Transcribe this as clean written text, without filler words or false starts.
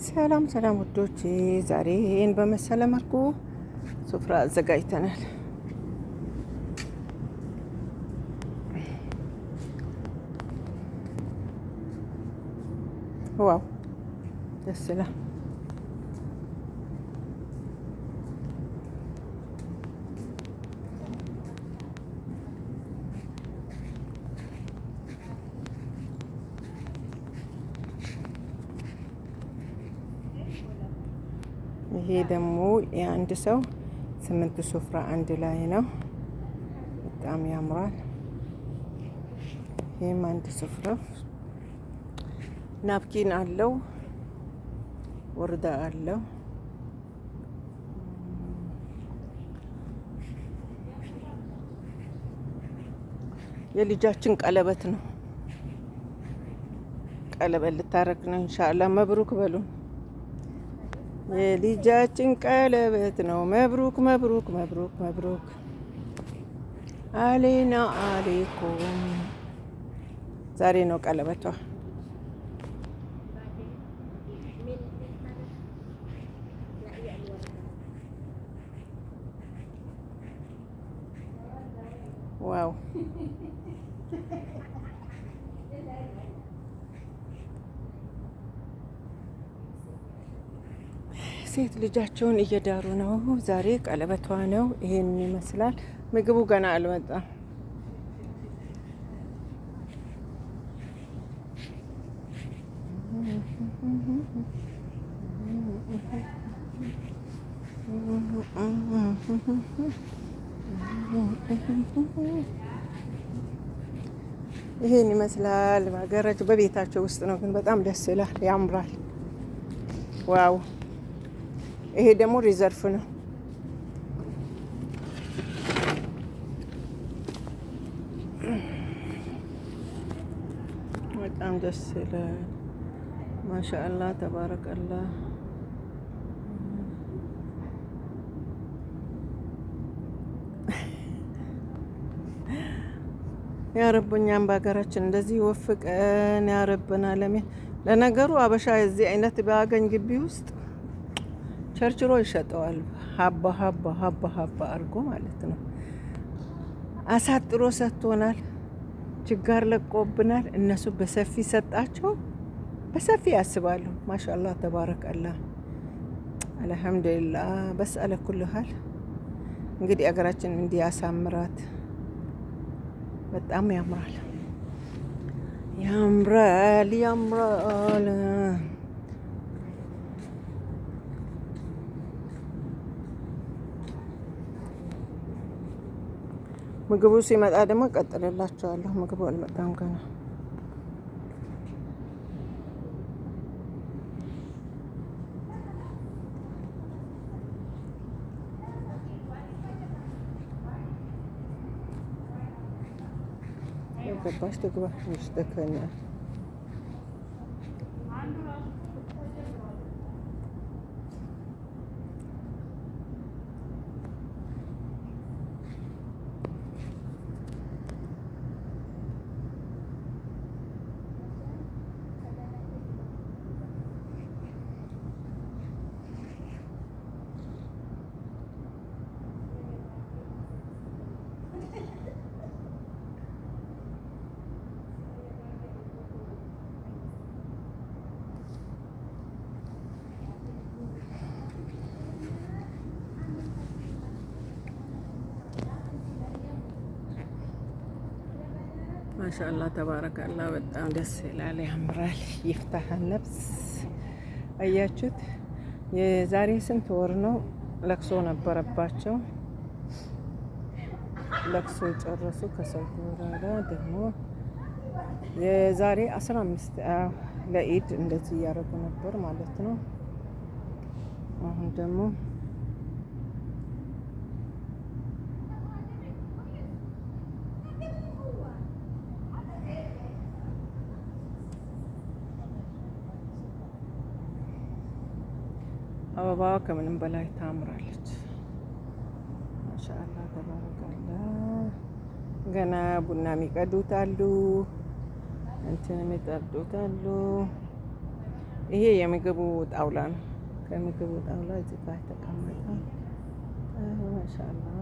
ሰላም ሰላም ውዶች፣ ዛሬ ይህን በመሰለ መልኩ ሱፍራ አዘጋጅተናል። ዋው ደስ ይላል። ይሄ ደግሞ የአንድ ሰው 8 ሱፍራ አንድ ላይ ነው። በጣም ያምራል። ይህም አንድ ሱፍራ ናፕኪን አለው፣ ወርዳ አለው። የልጃችን ቀለበት ነው። ቀለበት ልታረግ ነው። ኢንሻአላህ መብሩክ በሉን። የልጃችን ቀለበት ነው። መብሩክ መብሩክ መብሩክ መብሩክ አሌና አሌኩም። ዛሬ ነው ቀለበቷ። ዋው ሴት ልጃቸውን እየዳሩ ነው። ዛሬ ቀለበቷ ነው። ይሄን ይመስላል። ምግቡ ገና አልመጣም። ይሄን ይመስላል። በሀገራቸው በቤታቸው ውስጥ ነው፣ ግን በጣም ደስ ይላል፣ ያምራል። ዋው ይሄ ደግሞ ሪዘርፍ ነው። በጣም ደስ ይላል። ማሻአላህ ተባረከላህ። ያረብኛም በሀገራችን እንደዚህ ወፍቀን ያረብና ለምን። ለነገሩ አበሻ የዚህ አይነት ባገኝ ግቢ ውስጥ ቸርችሮ ይሸጠዋል። ሀባ ሀባ ሀባ ሀባ አድርጎ ማለት ነው። አሳጥሮ ሰጥቶናል። ችጋር ለቆብናል። እነሱ በሰፊ ሰጣቸው፣ በሰፊ ያስባሉ። ማሻአላህ ተባረከላህ። አልሐምዱሊላህ። በስ አለ ኩል ሀል እንግዲህ አገራችን እንዲህ ያሳምራት። በጣም ያምራል ያምራል ያምራል። ምግቡ ሲመጣ ደግሞ ቀጥልላችኋለሁ። ምግቡ አልመጣም ገና። ገባሽ ትግባ ይስተከኛ ማሻአላህ ተባረከላህ። በጣም ደስ ይላል፣ ያምራል። ይፍታህ ነፍስ። አያችሁት? የዛሬ ስንት ወር ነው ለቅሶ ነበረባቸው። ለቅሶ ጨረሱ። ከሰው በኋላ ደግሞ የዛሬ 15 ለኢድ እንደዚህ እያደረጉ ነበር ማለት ነው። አሁን ደግሞ አበባ ከምንም በላይ ታምራለች። ማሻአላህ ተባረከላህ። ገና ቡና የሚቀዱት አሉ፣ እንትን የሚጠጡት አሉ። ይሄ የምግቡ ጣውላ ነው። ከምግቡ ጣውላ እዚህ ጋር ተቀመጠ። ማሻአላህ